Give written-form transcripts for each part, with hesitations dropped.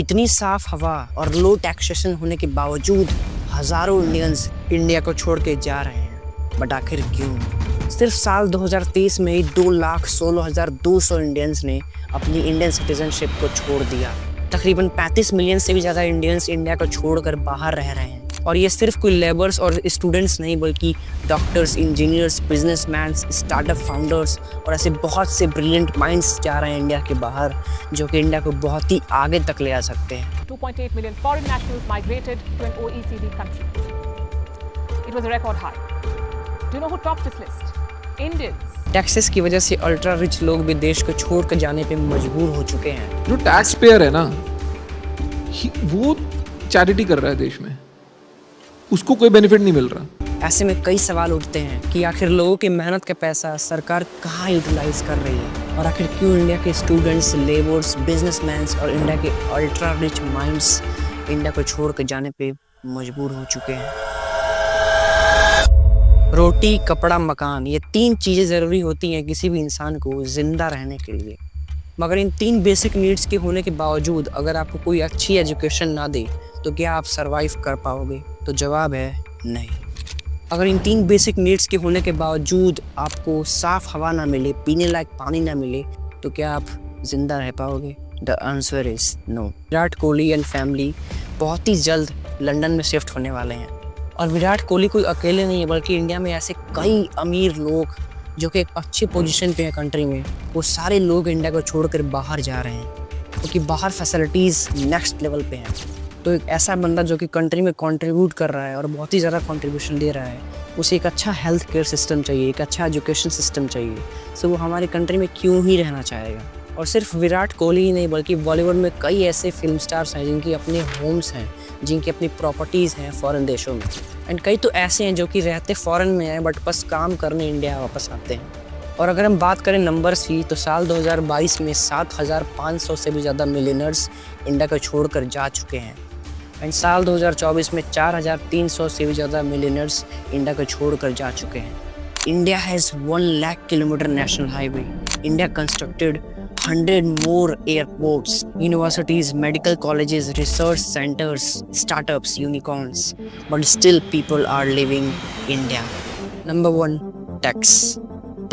इतनी साफ हवा और लो टैक्सेशन होने के बावजूद हजारों इंडियंस इंडिया को छोड़ के जा रहे हैं। बट आखिर क्यों? सिर्फ साल 2023 में ही 2,16,200 इंडियंस ने अपनी इंडियन सिटीजनशिप को छोड़ दिया। तकरीबन 35 मिलियन से भी ज़्यादा इंडियंस इंडिया को छोड़कर बाहर रह रहे हैं। और ये सिर्फ कोई लेबर्स और स्टूडेंट्स नहीं, बल्कि doctors, engineers, businessman, startup founders और ऐसे बहुत से ब्रिलियंट माइंड्स जा रहे हैं इंडिया के बाहर, जो कि इंडिया को बहुत ही आगे तक ले आ सकते हैं। 2.8 million foreign nationals migrated to an OECD country. It was a record high. Do you know who topped this list? Indians. Taxes की वजह से अल्ट्रा रिच लोग भी देश को छोड़कर जाने पे मजबूर हो चुके हैं। जो टैक्स पेयर है ना, वो चैरिटी कर रहा है देश में, उसको कोई बेनिफिट नहीं मिल रहा। ऐसे में कई सवाल उठते हैं कि आखिर लोगों की मेहनत का पैसा सरकार कहाँ यूटिलाइज कर रही है, और आखिर क्यों इंडिया के स्टूडेंट्स, लेबर्स, बिजनेसमैन और इंडिया के अल्ट्रा रिच माइंड्स इंडिया को छोड़ कर जाने पे मजबूर हो चुके हैं। रोटी, कपड़ा, मकान, ये 3 चीज़ें ज़रूरी होती हैं किसी भी इंसान को ज़िंदा रहने के लिए। मगर इन 3 बेसिक नीड्स के होने के बावजूद अगर आपको कोई अच्छी एजुकेशन ना दे तो क्या आप सरवाइव कर पाओगे? तो जवाब है नहीं। अगर इन 3 बेसिक नीड्स के होने के बावजूद आपको साफ हवा ना मिले, पीने लायक पानी ना मिले, तो क्या आप जिंदा रह पाओगे? The answer is no. Virat Kohli and family बहुत ही जल्द लंदन में शिफ्ट होने वाले हैं। और विराट कोहली कोई अकेले नहीं है, बल्कि इंडिया में ऐसे कई अमीर लोग जो कि एक अच्छी पोजीशन पे हैं कंट्री में, वो सारे लोग इंडिया को छोड़कर बाहर जा रहे हैं, क्योंकि बाहर फैसिलिटीज़ नेक्स्ट लेवल पे हैं। तो एक ऐसा बंदा जो कि कंट्री में कंट्रीब्यूट कर रहा है और बहुत ही ज़्यादा कंट्रीब्यूशन दे रहा है, उसे एक अच्छा हेल्थ केयर सिस्टम चाहिए, एक अच्छा एजुकेशन सिस्टम चाहिए। सो वो हमारी कंट्री में क्यों ही रहना चाहेगा? और सिर्फ विराट कोहली ही नहीं, बल्कि बॉलीवुड में कई ऐसे फिल्म स्टार्स हैं जिनकी अपने होम्स हैं, जिनकी अपनी प्रॉपर्टीज़ हैं फ़ॉरेन देशों में। एंड कई तो ऐसे हैं जो कि रहते फ़ॉरेन में हैं बट बस काम करने इंडिया वापस आते हैं। और अगर हम बात करें नंबर्स की, तो साल 2022 में 7,500 से भी ज़्यादा मिलियनर्स इंडिया को छोड़कर जा चुके हैं। एंड साल 2024 में 4,300 से भी ज़्यादा मिलियनर्स इंडिया को छोड़कर जा चुके हैं। India has 1 lakh kilometre national highway. India constructed 100 more airports, universities, medical colleges, research centers, startups, unicorns, but still people are leaving India. Number 1, tax.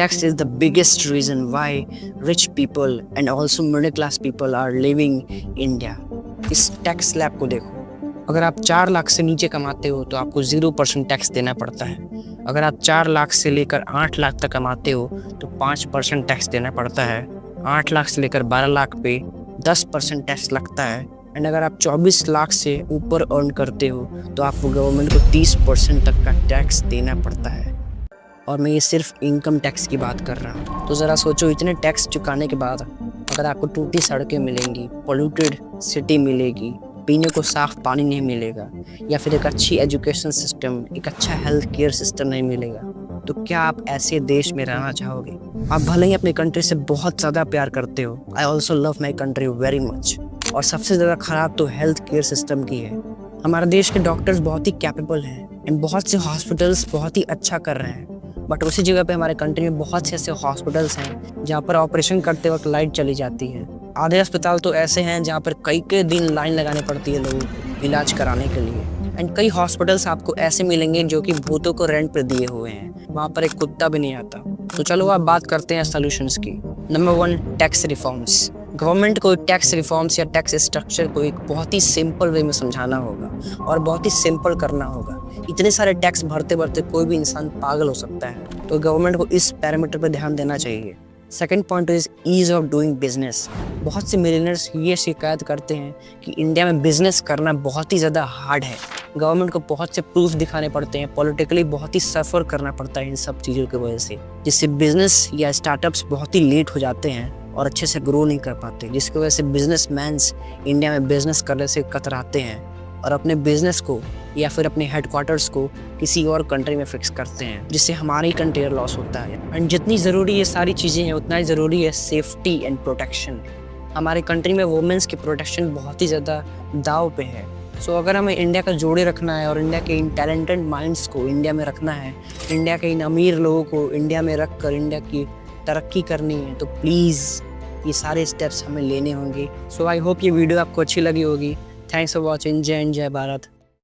Tax is the biggest reason why rich people and also middle class people are leaving India. इस tax slab को देखो। अगर आप 4 लाख से नीचे कमाते हो तो आपको 0% टैक्स देना पड़ता है। अगर आप 4 लाख से लेकर 8 लाख तक कमाते हो तो 5% टैक्स देना पड़ता है। 8 लाख से लेकर 12 लाख पे 10% टैक्स लगता है। एंड अगर आप 24 लाख से ऊपर अर्न करते हो तो आपको गवर्नमेंट को 30% तक का टैक्स देना पड़ता है। और मैं ये सिर्फ इनकम टैक्स की बात कर रहा हूँ। तो ज़रा सोचो, इतने टैक्स चुकाने के बाद अगर आपको टूटी सड़कें मिलेंगी, पोल्यूटेड सिटी मिलेगी, पीने को साफ पानी नहीं मिलेगा, या फिर एक अच्छी एजुकेशन सिस्टम, एक अच्छा हेल्थ केयर सिस्टम नहीं मिलेगा, तो क्या आप ऐसे देश में रहना चाहोगे? आप भले ही अपनी कंट्री से बहुत ज़्यादा प्यार करते हो, I also love my country very much, और सबसे ज़्यादा ख़राब तो हेल्थ केयर सिस्टम की है। हमारे देश के डॉक्टर्स बहुत ही कैपेबल हैं एंड बहुत से हॉस्पिटल्स बहुत ही अच्छा कर रहे हैं, बट उसी जगह पे हमारे कंट्री में बहुत से ऐसे हॉस्पिटल्स हैं जहाँ पर ऑपरेशन करते वक्त लाइट चली जाती है। आधे अस्पताल तो ऐसे हैं जहाँ पर कई दिन लाइन लगानी पड़ती है लोगों को इलाज कराने के लिए। एंड कई हॉस्पिटल्स आपको ऐसे मिलेंगे जो कि भूतों को रेंट पर दिए हुए हैं, वहाँ पर एक कुत्ता भी नहीं आता। तो चलो अब बात करते हैं सॉल्यूशंस की। Number 1, tax reforms. गवर्नमेंट को टैक्स रिफॉर्म्स या टैक्स स्ट्रक्चर को एक बहुत ही सिंपल वे में समझाना होगा और बहुत ही सिंपल करना होगा। इतने सारे टैक्स भरते भरते कोई भी इंसान पागल हो सकता है, तो गवर्नमेंट को इस पैरामीटर पर ध्यान देना चाहिए। Second point is ease of doing business. बहुत से मिलियनर्स ये शिकायत करते हैं कि इंडिया में बिजनेस करना बहुत ही ज़्यादा हार्ड है। गवर्नमेंट को बहुत से प्रूफ दिखाने पड़ते हैं, पॉलिटिकली बहुत ही सफ़र करना पड़ता है इन सब चीज़ों की वजह से, जिससे बिजनेस या स्टार्टअप्स बहुत ही लेट हो जाते हैं और अच्छे से ग्रो नहीं कर पाते, जिसकी वजह से बिजनेसमैन्स इंडिया में बिजनेस करने से कतराते हैं और अपने बिजनेस को या फिर अपने हेडक्वार्टर्स को किसी और कंट्री में फिक्स करते हैं, जिससे हमारी कंट्री लॉस होता है। एंड जितनी ज़रूरी ये सारी चीज़ें हैं उतना ही ज़रूरी है सेफ्टी एंड प्रोटेक्शन। हमारी कंट्री में वुमेंस की प्रोटेक्शन बहुत ही ज़्यादा दाव पे है। सो अगर हमें इंडिया का जोड़े रखना है और इंडिया के इन टैलेंटेड माइंड्स को इंडिया में रखना है, इंडिया के इन अमीर लोगों को इंडिया में रख कर इंडिया की तरक्की करनी है, तो प्लीज़ ये सारे स्टेप्स हमें लेने होंगे। सो आई होप ये वीडियो आपको अच्छी लगी होगी। Thanks for watching. जय हिंद, जय भारत।